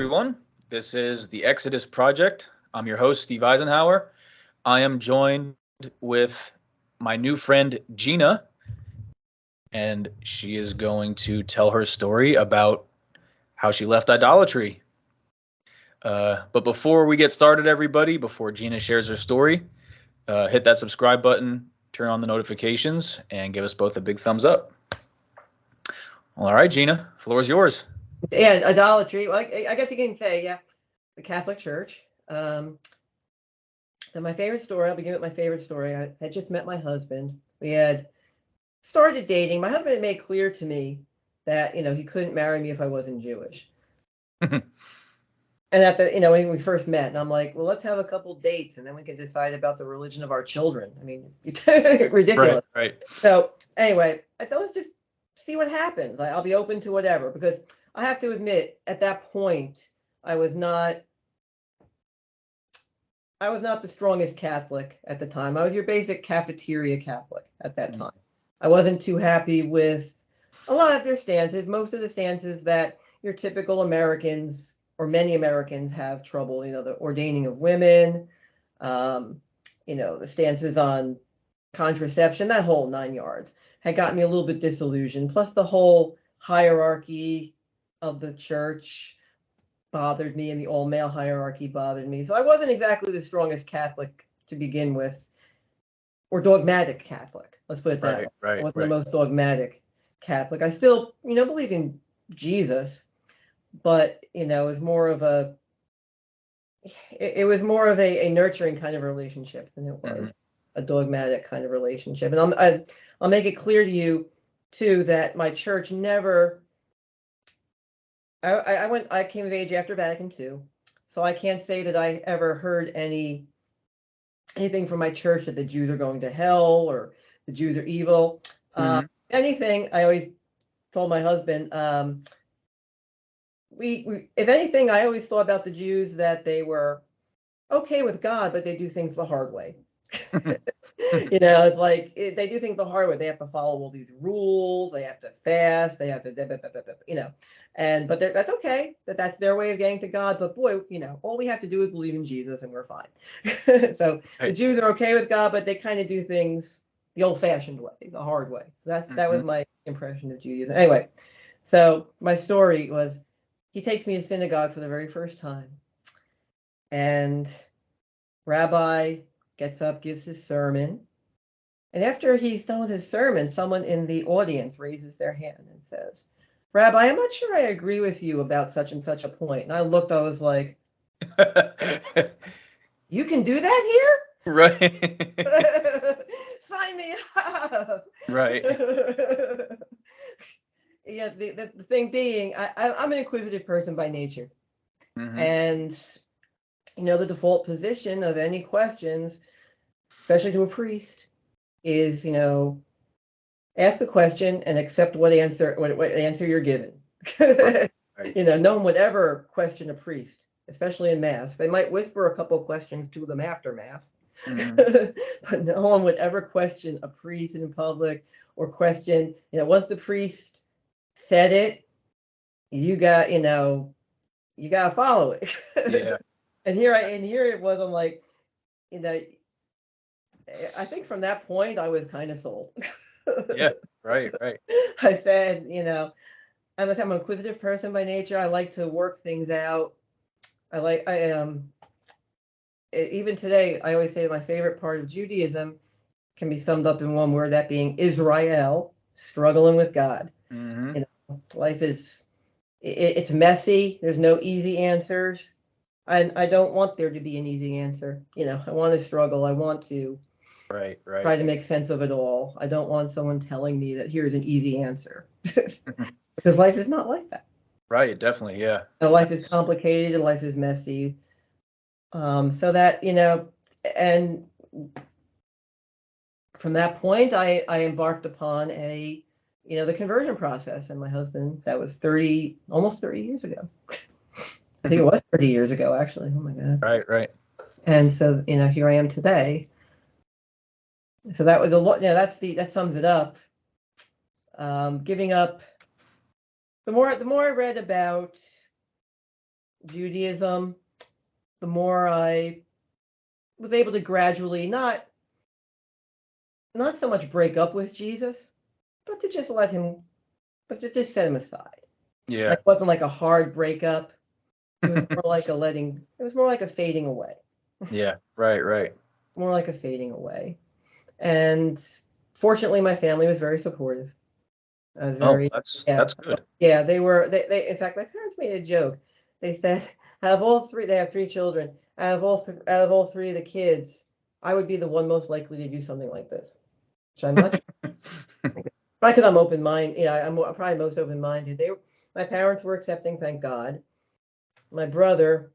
everyone. This is the Exodus Project. I'm your host, Steve Eisenhower. I am joined with my new friend, Gina, and she is going to tell her story about how she left idolatry. But before we get started, everybody, before Gina shares her story, hit that subscribe button, turn on the notifications, and give us both a big thumbs up. All right, Gina, floor is yours. Yeah, idolatry. Well, I guess you can say, yeah, the Catholic Church. Then my favorite story, I'll begin with my favorite story. I had just met my husband. We had started dating. My husband had made clear to me that, he couldn't marry me if I wasn't Jewish. And when we first met, and I'm like, well, let's have a couple dates, and then we can decide about the religion of our children. I mean, it's ridiculous. Right. So anyway, I thought, let's just see what happens. I'll be open to whatever, because I have to admit, at that point, I was not the strongest Catholic at the time. I was your basic cafeteria Catholic at that time. I wasn't too happy with a lot of their stances, most of the stances that your typical Americans or many Americans have trouble, the ordaining of women, the stances on contraception, that whole 9 yards had gotten me a little bit disillusioned. Plus the whole hierarchy of the church bothered me, and the all-male hierarchy bothered me. So I wasn't exactly the strongest Catholic to begin with, or dogmatic Catholic. Let's put it that way. I wasn't the most dogmatic Catholic. I still, believe in Jesus, but it was more of a nurturing kind of relationship than it was a dogmatic kind of relationship. And I'll make it clear to you too that my church never. I came of age after Vatican II, so I can't say that I ever heard anything from my church that the Jews are going to hell or the Jews are evil. Anything, I always told my husband, if anything, I always thought about the Jews that they were okay with God, but they do things the hard way. It's like they do things the hard way. They have to follow all these rules. They have to fast. They have to, but that's okay. That's their way of getting to God. But boy, all we have to do is believe in Jesus, and we're fine. So the Jews are okay with God, but they kind of do things the old-fashioned way, the hard way. That was my impression of Judaism. Anyway, so my story was, he takes me to synagogue for the very first time, and Rabbi gets up, gives his sermon, and after he's done with his sermon, someone in the audience raises their hand and says, "Rabbi, I'm not sure I agree with you about such and such a point." And I was like, "You can do that here?" Right. Sign me up. Right. Yeah, the thing being, I'm an inquisitive person by nature. And the default position of any questions, especially to a priest, is, ask the question and accept what answer you're given. Right. No one would ever question a priest, especially in Mass. They might whisper a couple questions to them after Mass, but no one would ever question a priest in public, or question, once the priest said it, you got to follow it. Yeah. And here it was. I'm like, I think from that point I was kind of sold. Yeah, right. I said, I'm an inquisitive person by nature. I like to work things out. Even today, I always say my favorite part of Judaism can be summed up in one word, that being Israel, struggling with God. Life it's messy. There's no easy answers. I don't want there to be an easy answer. I want to struggle. I want to try to make sense of it all. I don't want someone telling me that here's an easy answer. Because life is not like that. Right, definitely, yeah. Life is complicated and life is messy. So that, and from that point, I embarked upon the conversion process. And my husband, that was almost 30 years ago. I think it was 30 years ago, actually. Oh my God. Right. And so, here I am today. So that was a lot. That sums it up. Giving up. The more I read about Judaism, the more I was able to gradually not so much break up with Jesus, but to just set him aside. Yeah. Like, it wasn't like a hard breakup. It was more like a fading away. Yeah. Right. More like a fading away. And fortunately, my family was very supportive. That's good. Yeah, they were. They in fact, my parents made a joke. They said, out of all three, they have three children. Out of all three of the kids, I would be the one most likely to do something like this. Which I'm not sure. Probably because I'm open-minded. Yeah, I'm probably most open-minded. My parents were accepting, thank God. My brother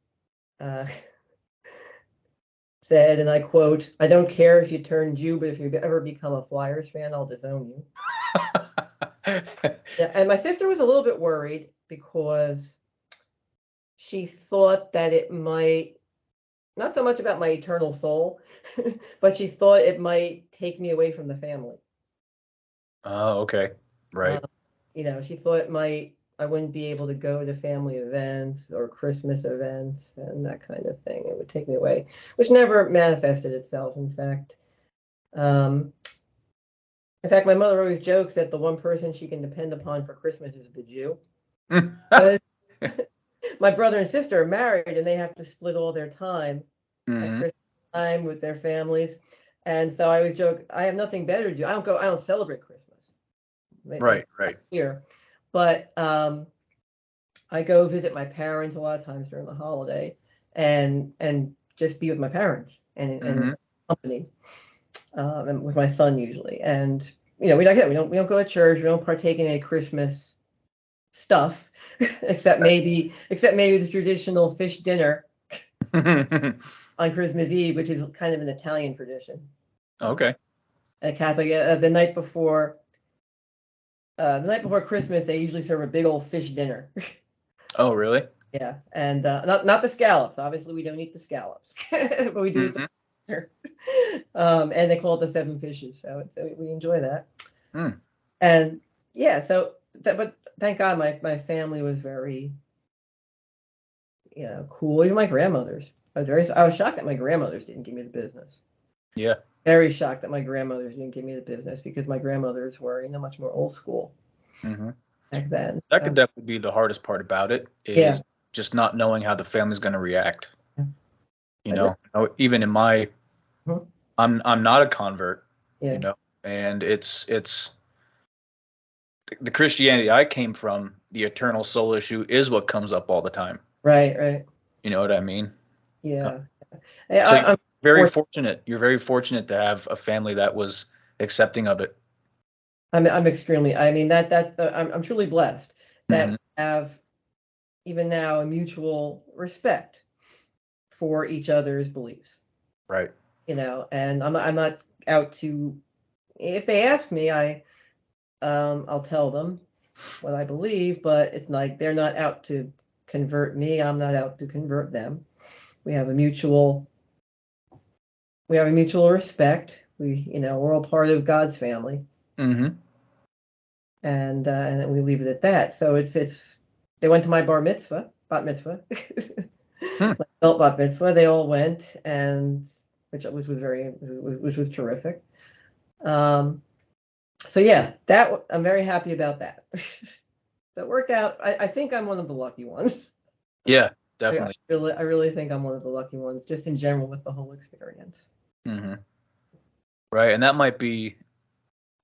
said, and I quote, "I don't care if you turn Jew, but if you ever become a Flyers fan, I'll disown you." Yeah, and my sister was a little bit worried because she thought that it might, not so much about my eternal soul, but she thought it might take me away from the family. Oh, okay. Right. She thought I wouldn't be able to go to family events or Christmas events and that kind of thing. It would take me away, which never manifested itself. In fact, my mother always jokes that the one person she can depend upon for Christmas is the Jew. My brother and sister are married, and they have to split all their time at Christmas time with their families. And so I always joke, I have nothing better to do. I don't celebrate Christmas. Right. Here, but I go visit my parents a lot of times during the holiday, and just be with my parents and company, and with my son usually. And we don't go to church. We don't partake in any Christmas stuff, except maybe the traditional fish dinner on Christmas Eve, which is kind of an Italian tradition. Okay. At Catholic, the night before Christmas, they usually serve a big old fish dinner. Oh, really? Yeah, and not the scallops. Obviously, we don't eat the scallops, but we do. And they call it the seven fishes, so we enjoy that. And yeah, but thank God my family was very, cool. Even my grandmothers. I was shocked that my grandmothers didn't give me the business. Yeah. Very shocked that my grandmothers didn't give me the business, because my grandmothers were, much more old school back then. That could definitely be the hardest part about it, is just not knowing how the family's going to react. Even in my, I'm not a convert, and it's the Christianity I came from. The eternal soul issue is what comes up all the time. Right. You know what I mean? Yeah. So I'm very fortunate. You're very fortunate to have a family that was accepting of it. I'm extremely. I mean, I'm truly blessed that we have, even now, a mutual respect for each other's beliefs. Right. And I'm not out to. If they ask me, I'll tell them what I believe, but it's like they're not out to convert me. I'm not out to convert them. We have a mutual respect. We're all part of God's family. And we leave it at that. So they went to my bat mitzvah, my adult bat mitzvah. They all went, and which was terrific. So yeah, I'm very happy about that. That worked out. I think I'm one of the lucky ones. Yeah, definitely. I really think I'm one of the lucky ones, just in general with the whole experience. Right, and that might be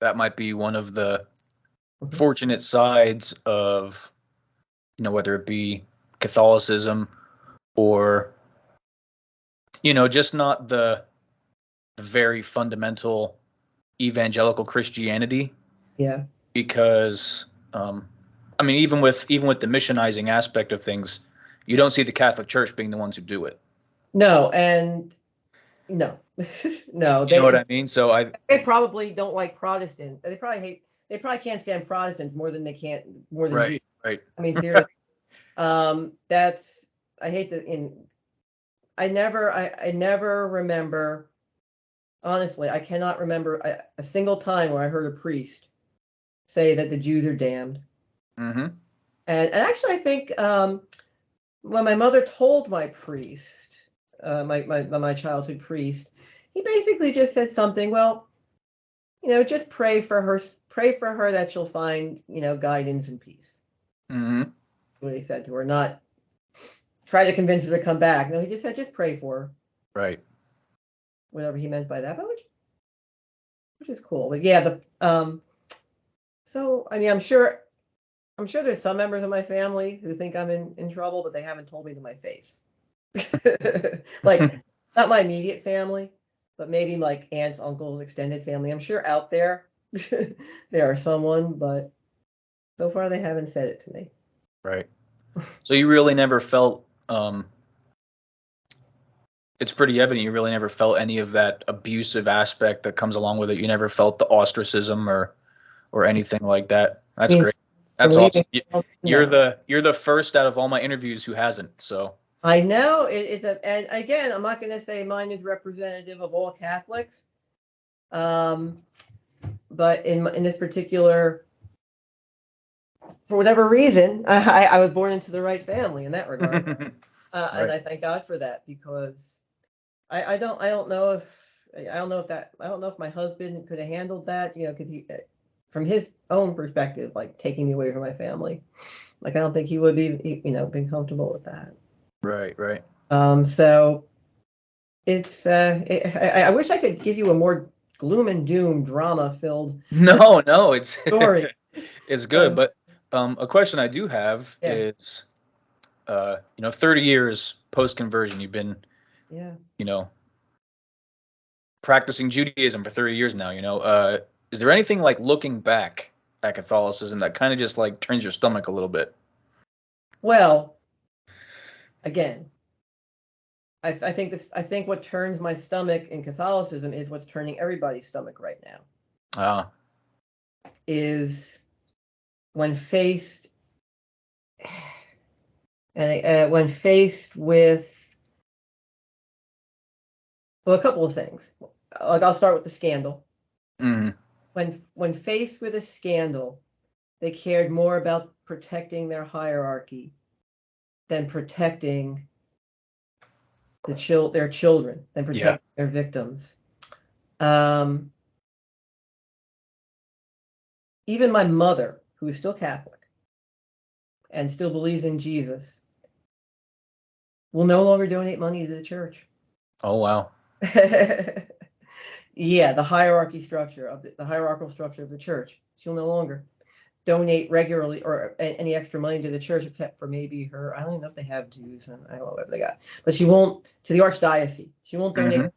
one of the fortunate sides of, whether it be Catholicism or, just not the very fundamental evangelical Christianity. Yeah. Because, even with the missionizing aspect of things, you don't see the Catholic Church being the ones who do it. No, and no, no. You know what I mean? So they probably don't like Protestants. They probably can't stand Protestants more than Jews. Right. I mean, seriously. I hate that. I never remember. Honestly, I cannot remember a single time where I heard a priest say that the Jews are damned. And actually, I think when my mother told my priest, my childhood priest, he basically just said something. Well, just pray for her that she'll find guidance and peace. Mm-hmm. What he said to her, not try to convince her to come back. No, he just said just pray for her. Right. Whatever he meant by that, but which is cool. But yeah, so I mean, I'm sure there's some members of my family who think I'm in trouble, but they haven't told me to my face. Like, not my immediate family, but maybe like aunts, uncles, extended family. I'm sure out there there are someone, but so far they haven't said it to me. Right. So you really never felt, it's pretty evident you really never felt any of that abusive aspect that comes along with it. You never felt the ostracism or anything like that. That's great. That's awesome. You're the first out of all my interviews who hasn't. So I know and again, I'm not going to say mine is representative of all Catholics, but in this particular, for whatever reason, I was born into the right family in that regard, right. And I thank God for that, because I don't know if my husband could have handled that, because he, from his own perspective, like taking me away from my family, like I don't think he would be, been comfortable with that. Right. So it's I wish I could give you a more gloom and doom drama filled No, it's story. It's good, but a question I do have is 30 years post conversion, you've been practicing Judaism for 30 years now, is there anything like looking back at Catholicism that kind of just like turns your stomach a little bit? Well, again, I think what turns my stomach in Catholicism is what's turning everybody's stomach right now. Is when faced with, well, a couple of things. Like, I'll start with the scandal. Mm-hmm. When faced with a scandal, they cared more about protecting their hierarchy than protecting their children, than protecting their victims. Even my mother, who is still Catholic and still believes in Jesus, will no longer donate money to the church. Oh, wow. Yeah, the hierarchical structure of the church. She'll no longer donate regularly or any extra money to the church, except for maybe her, I don't even know if they have dues, and I don't know what they got, but she won't, to the archdiocese. She won't donate to the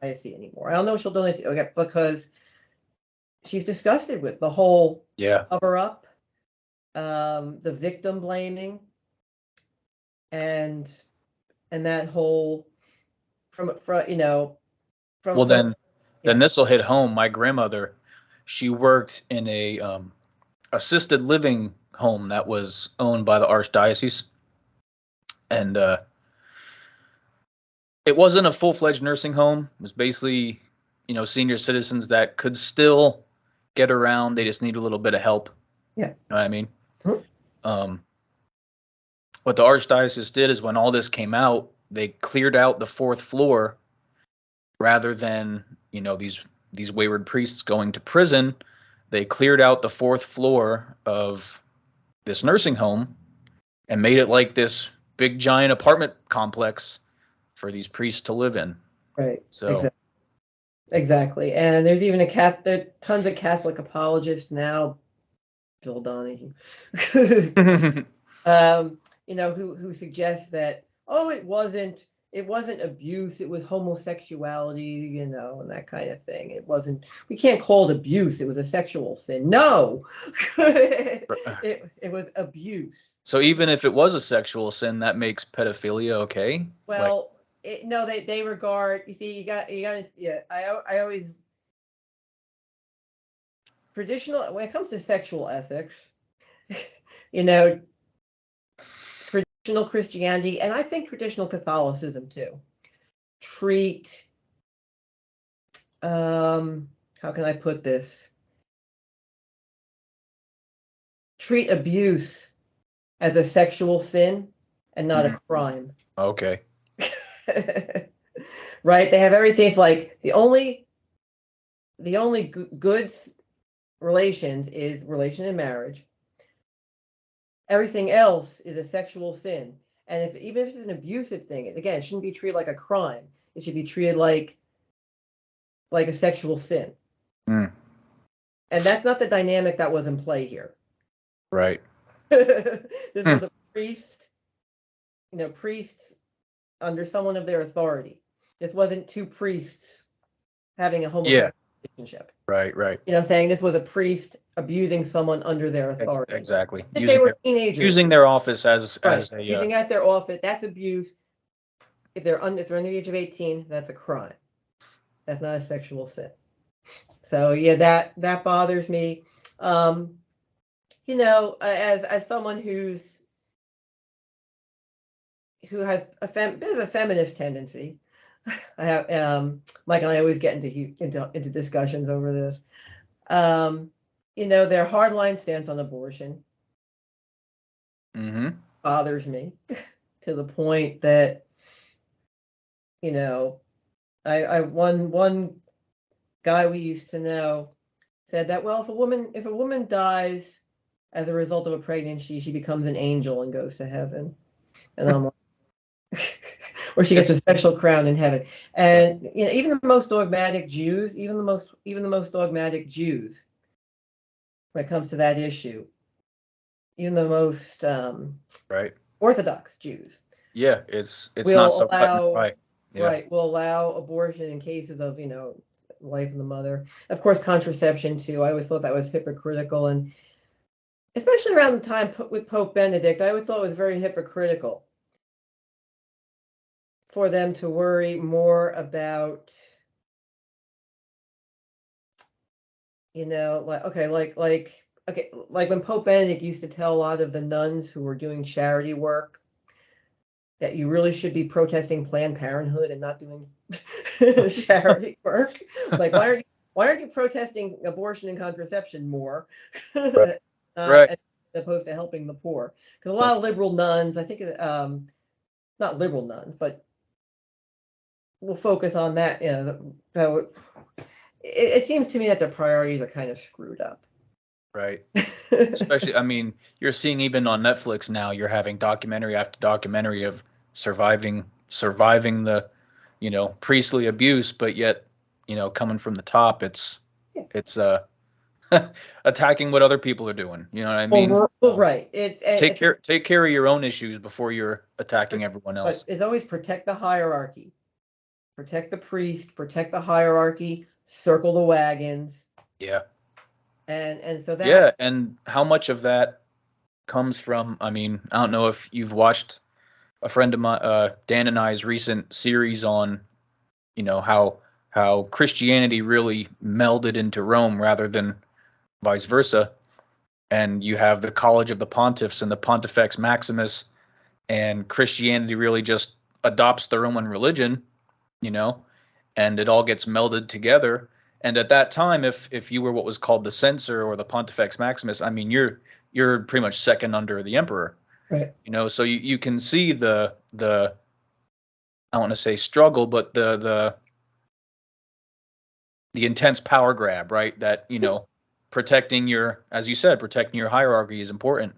diocese anymore. I don't know if she'll donate to, because she's disgusted with the whole cover up, the victim blaming, and that whole then this will hit home. My grandmother, she worked in a assisted living home that was owned by the archdiocese, and it wasn't a full-fledged nursing home. It was basically senior citizens that could still get around. They just need a little bit of help. Yeah. You know what I mean? Mm-hmm. What the archdiocese did is, when all this came out, they cleared out the 4th floor rather than, these wayward priests going to prison. They cleared out the 4th floor of this nursing home and made it like this big giant apartment complex for these priests to live in. Right. So exactly. And there's even tons of Catholic apologists now, Bill Donahue, who suggest that, it wasn't abuse, it was homosexuality, and that kind of thing. We can't call it abuse, it was a sexual sin. No, it was abuse. So even if it was a sexual sin, that makes pedophilia okay? Well, no, they regard, you see, you got, I always, traditional, when it comes to sexual ethics, traditional Christianity, and I think traditional Catholicism too, treat, how can I put this? Treat abuse as a sexual sin and not a crime. Okay. Right? They have everything. It's like the only good relations is relation in marriage. Everything else is a sexual sin. And even if it's an abusive thing, again, it shouldn't be treated like a crime. It should be treated like a sexual sin. Mm. And that's not the dynamic that was in play here. Right. This was a priest, priests under someone of their authority. This wasn't two priests having a homosexual relationship. Right. You know what I'm saying? This was a priest abusing someone under their authority. Exactly. If they were teenagers. Using their office as a... Using at their office, that's abuse. If they're under the age of 18, that's a crime. That's not a sexual sin. So yeah, that bothers me. As someone who has a bit of a feminist tendency, I have Mike and I always get into discussions over this. Their hardline stance on abortion bothers me to the point that one guy we used to know said that, well, if a woman dies as a result of a pregnancy, she becomes an angel and goes to heaven. And I'm like, or she gets a special crown in heaven. And even the most dogmatic Jews, when it comes to that issue, even the most Orthodox Jews, it's not so cut and dry. Right, will allow abortion in cases of life of the mother. Of course, contraception too. I always thought that was hypocritical, and especially around the time with Pope Benedict, I always thought it was very hypocritical for them to worry more about, like when Pope Benedict used to tell a lot of the nuns who were doing charity work that you really should be protesting Planned Parenthood and not doing charity work. Like, why aren't you protesting abortion and contraception more? Right. As opposed to helping the poor? Because a lot of liberal nuns, I think, not liberal nuns, but we'll focus on that. It seems to me that their priorities are kind of screwed up. Right. Especially, you're seeing even on Netflix now, you're having documentary after documentary of surviving the, priestly abuse, but yet, coming from the top, it's attacking what other people are doing. You know what I mean? Well, right. Take care of your own issues before you're attacking everyone else. But it's always protect the hierarchy, protect the priest, protect the hierarchy, circle the wagons. Yeah. And so that. Yeah, and how much of that comes from? I don't know if you've watched a friend of mine, Dan and I's recent series on, how Christianity really melded into Rome rather than vice versa. And you have the College of the Pontiffs and the Pontifex Maximus, and Christianity really just adopts the Roman religion, and it all gets melded together. And at that time, if you were what was called the censor or the Pontifex Maximus, you're pretty much second under the emperor. Right. So you can see the I don't want to say struggle, but the intense power grab, right? That, protecting your hierarchy is important.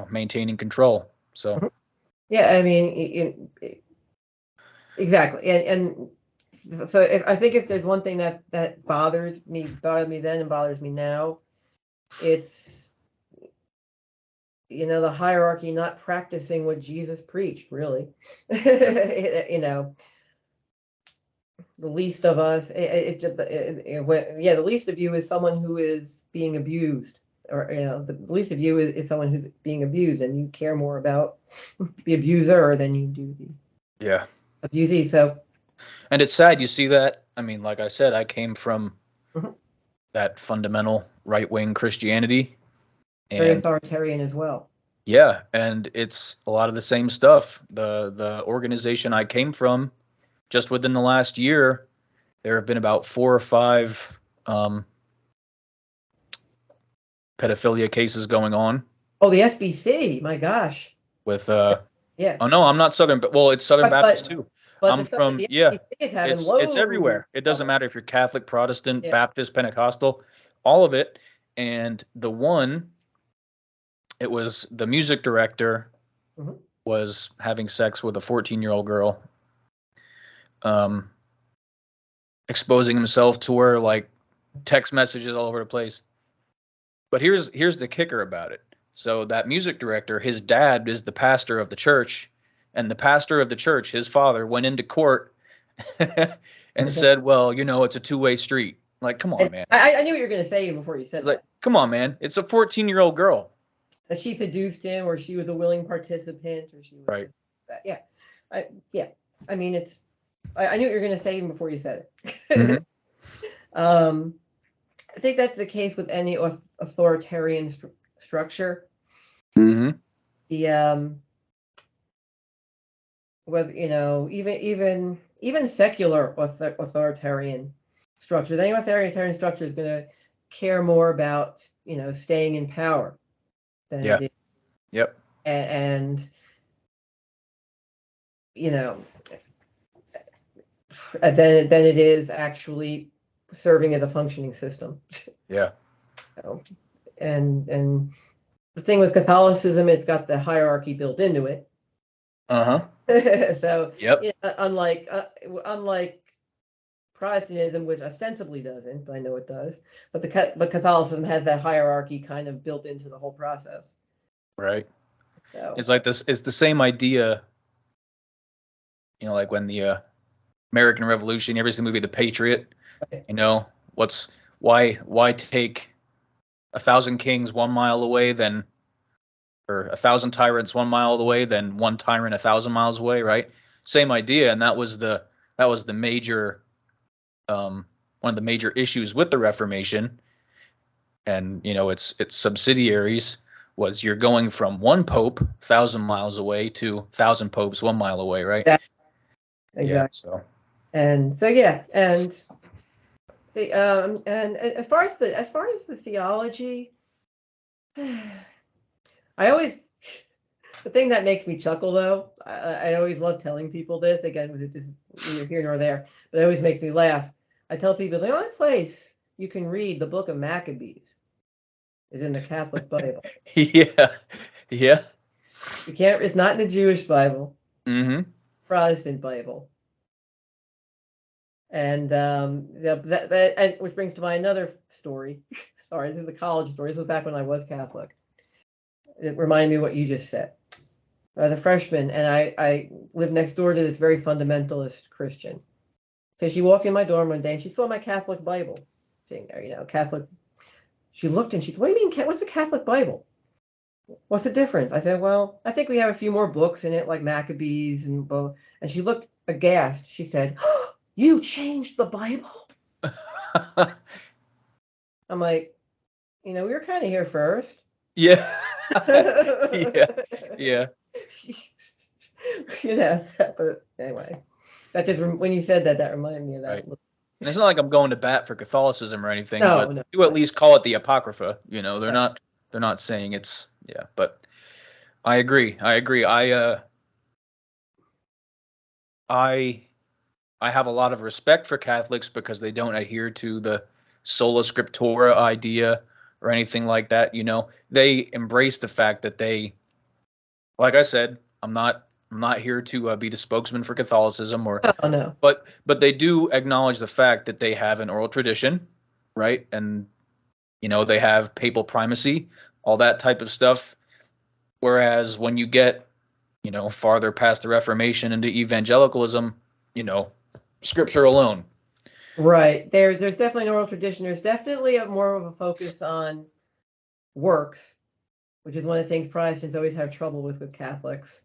Maintaining control. So. Yeah, exactly. And so I think if there's one thing that bothered me then and bothers me now, it's the hierarchy not practicing what Jesus preached, really. The least of us, the least of you is someone who is being abused, or the least of you is someone who's being abused, and you care more about the abuser than you do the abusee. So. And it's sad you see that. Like I said, I came from that fundamental right-wing Christianity. Very authoritarian as well. Yeah, and it's a lot of the same stuff. The organization I came from, just within the last year, there have been about 4 or 5 pedophilia cases going on. Oh, the SBC, my gosh. with Yeah. oh no, I'm not Southern, but well, it's Southern Baptist too. But I'm the stuff that from the yeah. NBC is having It's loads everywhere. It doesn't of it. matter if you're Catholic, Protestant, Yeah. Baptist, Pentecostal, all of it. And the one, it was the music director Mhm. was having sex with a 14-year-old girl, um, exposing himself to her, like text messages all over the place. But here's the kicker about it. So that music director, his dad is the pastor of the church, and the pastor of the church, his father, went into court and said, "Well, it's a two-way street." Like, come on, And man. I knew what you were going to say before you said It's like, that. come on, man. It's a 14-year-old girl. That she seduced him, or she was a willing participant, or she was Right. that. Yeah. I mean, it's. I knew what you were going to say even before you said it. Mhm. I think that's the case with any authoritarian structure. Mhm. The whether even secular authoritarian structures, any authoritarian structure is going to care more about staying in power than Yeah. it is, Yep. and than it is actually serving as a functioning system. Yeah. So, and the thing with Catholicism, it's got the hierarchy built into it. Uh-huh. So Yep. unlike Protestantism, which ostensibly doesn't, but I know it does, but Catholicism has that hierarchy kind of built into the whole process. Right. So It's like this. It's the same idea. Like when the American Revolution, you ever seen the movie The Patriot? What's why take 1,000 kings 1 mile away than or 1,000 tyrants 1 mile away than one tyrant 1,000 miles away, right? Same idea, and that was the major one of the major issues with the Reformation, and its subsidiaries was you're going from one pope 1,000 miles away to 1,000 popes 1 mile away, right? yeah, Yeah. exactly. So. And so yeah, and as far as the theology, I always the thing that makes me chuckle though, I always love telling people this again, was it just neither here nor there, but it always makes me laugh. I tell people the only place you can read the book of Maccabees is in the Catholic Bible. Yeah. Yeah. You can't. It's not in the Jewish Bible, Mm-hmm. Protestant Bible, and which brings to mind another story. Sorry, this is the college story. This was back when I was Catholic. It reminded me of what you just said. I was a freshman, and I lived next door to this very fundamentalist Christian. So she walked in my dorm one day, and she saw my Catholic Bible sitting there. Catholic. She looked and she said, "What do you mean? What's a Catholic Bible? What's the difference?" I said, "Well, I think we have a few more books in it, like Maccabees and both." And she looked aghast. She said, "Oh, you changed the Bible?" I'm like, we were kind of here first. Yeah. Yeah. Yeah. But anyway, when you said that reminded me of that. Right. And it's not like I'm going to bat for Catholicism or anything, No, but no. you at least call it the Apocrypha. They're Right. not saying it's yeah. But I agree. I have a lot of respect for Catholics because they don't adhere to the sola scriptura idea or anything like that. They embrace the fact that like I said, I'm not here to be the spokesman for Catholicism Oh no. but they do acknowledge the fact that they have an oral tradition, right? And they have papal primacy, all that type of stuff. Whereas when you get farther past the Reformation into evangelicalism, scripture alone. Right. There's definitely an oral tradition. There's definitely more of a focus on works, which is one of the things Protestants always have trouble with Catholics.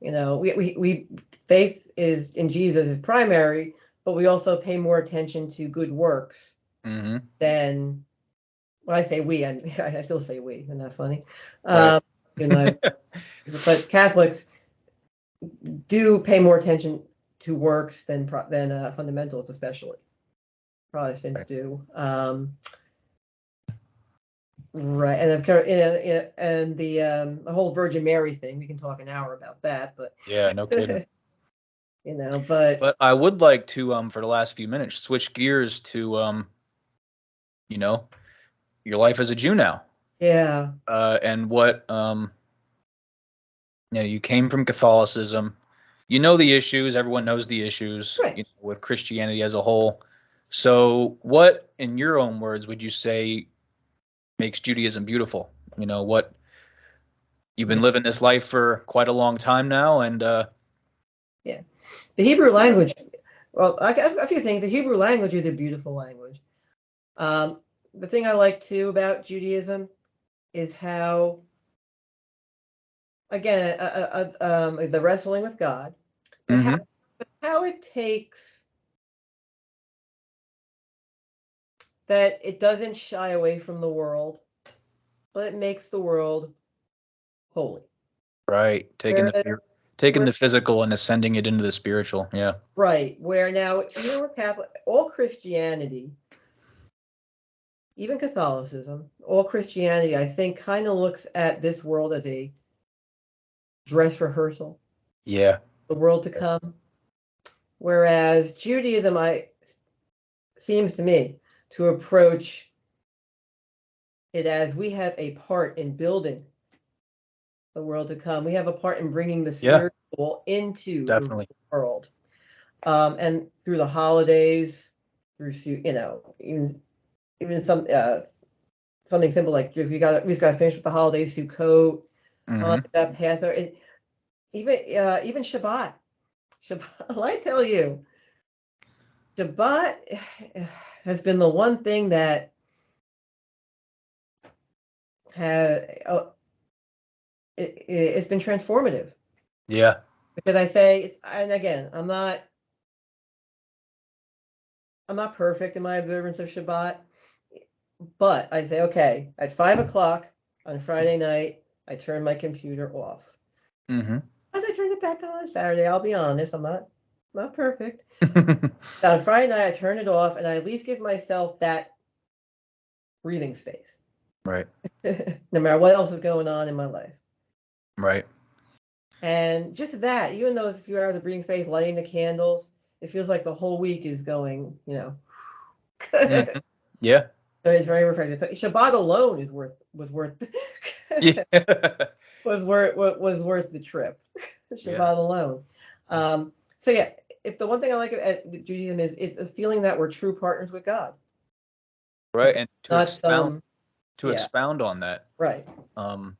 We faith is in Jesus is primary, but we also pay more attention to good works than. Well, I say we, I still say we, and that's funny. Right. But Catholics do pay more attention to works than fundamentals, especially. Protestants do. Right, and the whole Virgin Mary thing. We can talk an hour about that, but Yeah, no kidding. but But I would like to, for the last few minutes, switch gears to, you know, your life as a Jew now, yeah, and what, you came from Catholicism. You know the issues. Everyone knows the issues, right. with Christianity as a whole. So, what, in your own words, would you say makes Judaism beautiful? What you've been living this life for quite a long time now, and Yeah, the Hebrew language. Well, a few things. The Hebrew language is a beautiful language. The thing I like too about Judaism is how, again, the wrestling with God, but mhm, how it takes that it doesn't shy away from the world, but it makes the world holy. right, Whereas, taking where, the physical and ascending it into the spiritual. Yeah. right, where now, even with Catholic, all Christianity, even Catholicism, all Christianity, I think, kind of looks at this world as a dress rehearsal, Yeah. the world to come. Whereas Judaism, seems to me to approach it as we have a part in building the world to come. We have a part in bringing the Yeah. spiritual into the Definitely. world, and through the holidays, through even something simple like if we just got to finish with the holidays, Sukkot, Hmm. Passover, even Shabbat. Shabbat, I tell you, Shabbat has been the one thing that it's been transformative, Yeah. because I say, and again, I'm not perfect in my observance of Shabbat, but I say, okay, at 5 o'clock on Friday night, I turn my computer off. Hmm. As I turn it back on Saturday, I'll be honest, I'm not perfect. On Friday night, I turn it off, and I at least give myself that breathing space, Right. no matter what else is going on in my life. Right. And just that, even those few hours of breathing space, lighting the candles, it feels like the whole week is going, Hmm. So Yeah. it's very refreshing. So Shabbat alone was worth Yeah. was worth the trip. Yeah. Shabbat alone. So yeah, if the one thing I like about Judaism is it's a feeling that we're true partners with God, Right. And to not expound some to yeah, expound on that, right. um,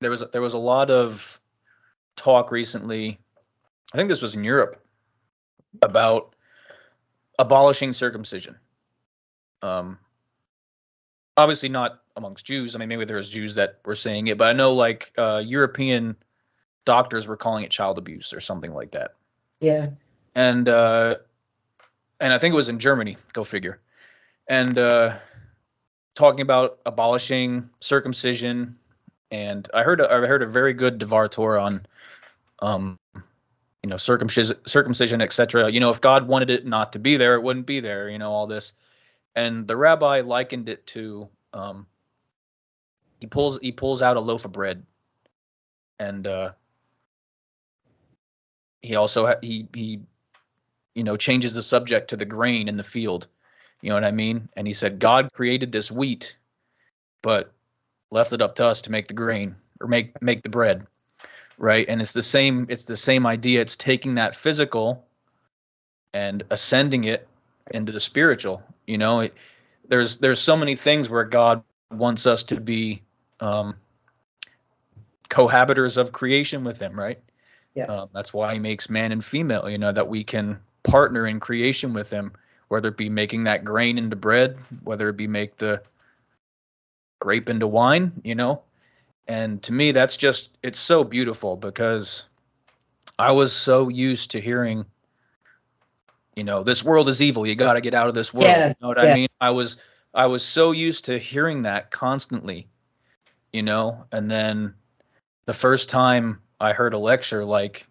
there was a lot of talk recently. I think this was in Europe about abolishing circumcision. Um, Obviously not amongst Jews. I mean, maybe there was Jews that were saying it, but I know like European doctors were calling it child abuse or something like that. Yeah. And I think it was in Germany. Go figure. And talking about abolishing circumcision, and I heard a very good Devar Torah on circumcision, etc. If God wanted it not to be there, it wouldn't be there. All this. And the rabbi likened it to he pulls out a loaf of bread, and he also he changes the subject to the grain in the field. You know what I mean? And he said God created this wheat, but left it up to us to make the grain or make the bread, right? And it's the same idea. It's taking that physical and ascending it into the spiritual. There's so many things where God wants us to be um, cohabitors of creation with Him, right? Yes. That's why He makes man and female. That we can partner in creation with Him, whether it be making that grain into bread, whether it be make the grape into wine. And to me, it's so beautiful because I was so used to hearing, this world is evil. You got to get out of this world. Yeah. You know what I Yeah. mean? I was so used to hearing that constantly, and then the first time I heard a lecture like,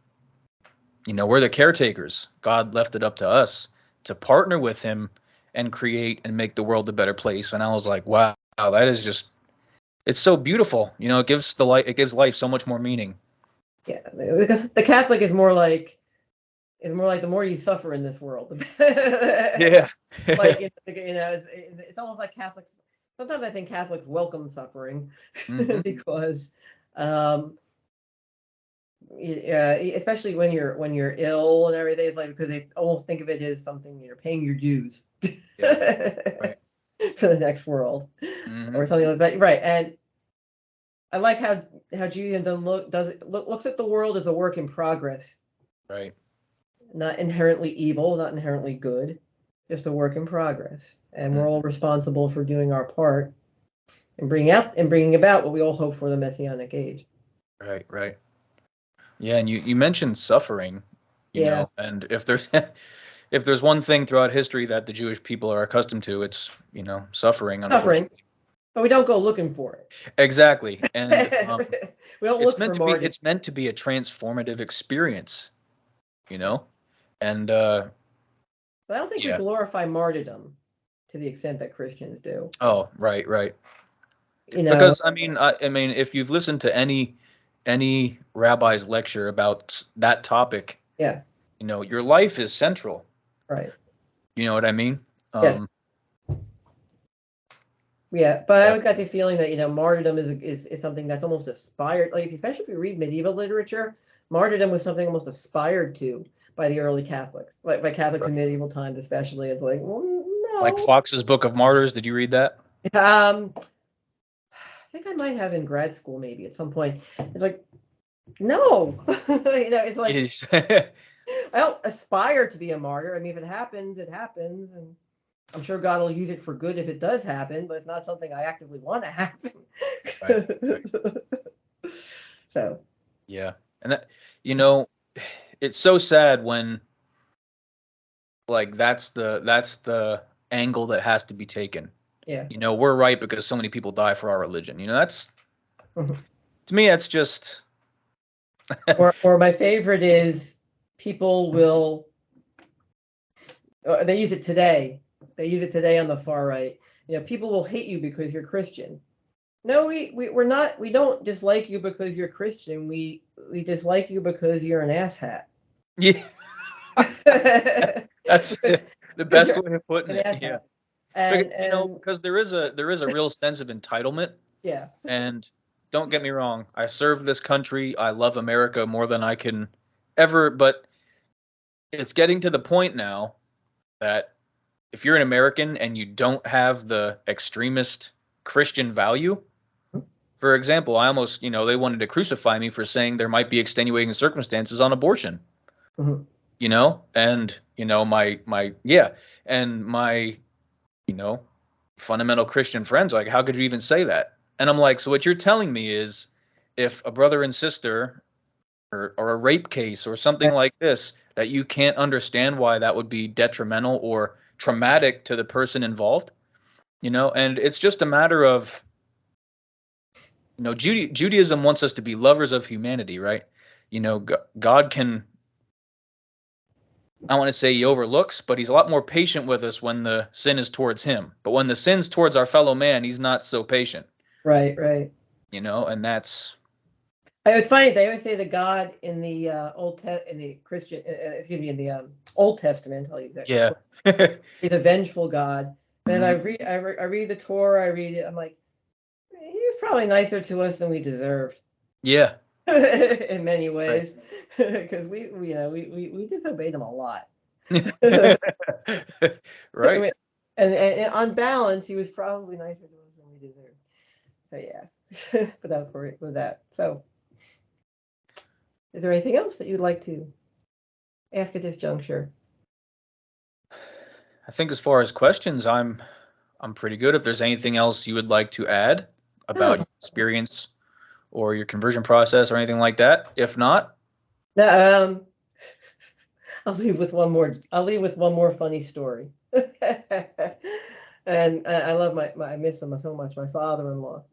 we're the caretakers. God left it up to us to partner with Him and create and make the world a better place. And I was like, wow, Wow, that is just, it's so beautiful. It gives life so much more meaning. Yeah, because the Catholic is more like the more you suffer in this world. Yeah. Like it's almost like Catholics. Sometimes I think Catholics welcome suffering Hmm. because, especially when you're ill and everything, it's like because they almost think of it as something you're paying your dues Yeah. Right. for the next world Hmm. or something like that. Right, and I like how Judaism looks at the world as a work in progress, Right. not inherently evil, not inherently good, just a work in progress, and we're Mm. all responsible for doing our part and bringing about what we all hope for, the Messianic age. Right. Right. Yeah, and you mentioned suffering, Yeah, and if there's if there's one thing throughout history that the Jewish people are accustomed to, it's, suffering, suffering, unfortunately. but we don't go looking for Exactly. And it. We don't look for martyrs. it's meant to be a transformative experience, you know? And But I don't think we yeah. glorify martyrdom to the extent that Christians do. Oh, right, right. You know, Because I mean if you've listened to any rabbi's lecture about that topic, yeah, your life is central. right. You know what I mean? Yes. Um Yeah, but I yeah. always got the feeling that martyrdom is something that's almost aspired, like especially if you read medieval literature, martyrdom was something almost aspired to by the early Catholics, like by Catholics in medieval times, especially. It's like, well, Like no. Fox's Book of Martyrs, did you read that? I think I might have in grad school maybe at some point. It's like, no, it's like Yes. I don't aspire to be a martyr. I mean, if it happens, it happens, and I'm sure God will use it for good if it does happen, but it's not something I actively want to happen. Right, right. So, Yeah. And that, you know, it's so sad when like that's the angle that has to be taken. yeah. We're right because so many people die for our religion. That's Mhm. to me that's just Or my favorite is people will, they use it today. They use it today on the far right. People will hate you because you're Christian. No, we're not. We don't dislike you because you're Christian. We dislike you because you're an asshat. yeah, that's the Because best you're way of putting an it. Yeah. asshat. Because And because there is a real sense of entitlement. yeah, And don't get me wrong, I serve this country. I love America more than I can ever, but it's getting to the point now that if you're an American and you don't have the extremist Christian value, for example, I almost, they wanted to crucify me for saying there might be extenuating circumstances on abortion, mhm. and, yeah, and my, you know, fundamental Christian friends are like, how could you even say that? And I'm like, so what you're telling me is if a brother and sister or a rape case or something like this, that you can't understand why that would be detrimental or traumatic to the person involved, and it's just a matter of, Judaism wants us to be lovers of humanity, right? God can, I want to say he overlooks, but he's a lot more patient with us when the sin is towards him. But when the sin's towards our fellow man, he's not so patient, Right, right. and that's, It's funny. They always say that God in the in the Christian, excuse me, in the Old Testament, I'll use that. yeah. He's a vengeful God. And as I Mhm. read the Torah, I read it. I'm like, he was probably nicer to us than we deserved Yeah. in many Right. ways, because we disobeyed him a lot. I Right. mean, and on balance, he was probably nicer to us than we deserved. So yeah, but that's for it with that. So, is there anything else that you'd like to ask at this juncture? I think as far as questions, I'm pretty good. If there's anything else you would like to add Oh, about your experience or your conversion process or anything like that, if not, no, I'll leave with one more. I'll leave with one more funny story. And I love I miss him so much. My father-in-law.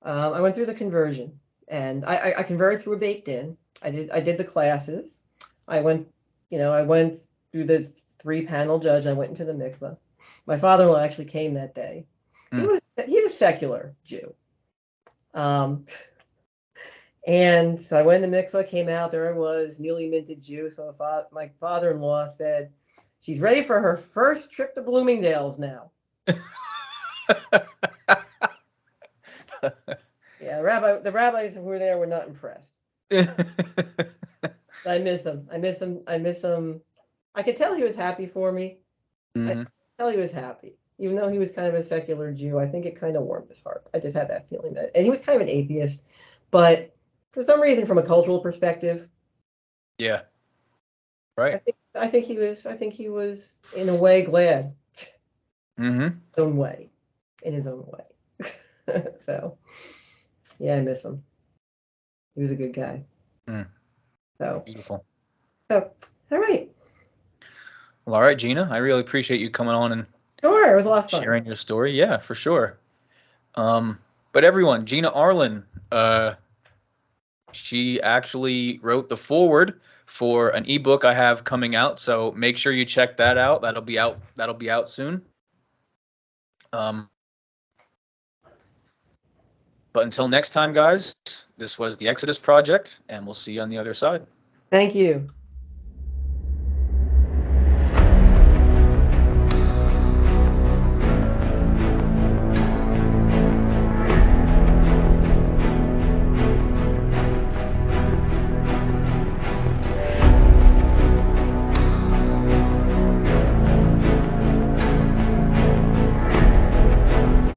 I went through the conversion, and I converted through a baked in. I did the classes. I went through the 3-panel judge. I went into the mikveh. My father-in-law actually came that day. He mm, was he's a secular Jew. And so I went to the mikvah, came out, there I was, newly minted Jew. So my father-in-law said, she's ready for her first trip to Bloomingdale's now. Yeah, the rabbis who were there were not impressed. I miss him. I miss him. I could tell he was happy for me. I could tell he was happy. Even though he was kind of a secular Jew, I think it kind of warmed his heart. I just had that feeling and he was kind of an atheist, but for some reason, from a cultural perspective, yeah, right. I think he was in a way glad. Mm-hmm. In his own way. So, yeah, I miss him. He was a good guy. So beautiful. So, all right. Well, all right, Gina. I really appreciate you coming on and sure, it was a lot of fun. Sharing your story. Yeah, for sure. But everyone, Gina Arlen, she actually wrote the foreword for an ebook I have coming out, so make sure you check that out. That'll be out soon. But until next time, guys, this was the Exodus Project, and we'll see you on the other side. Thank you.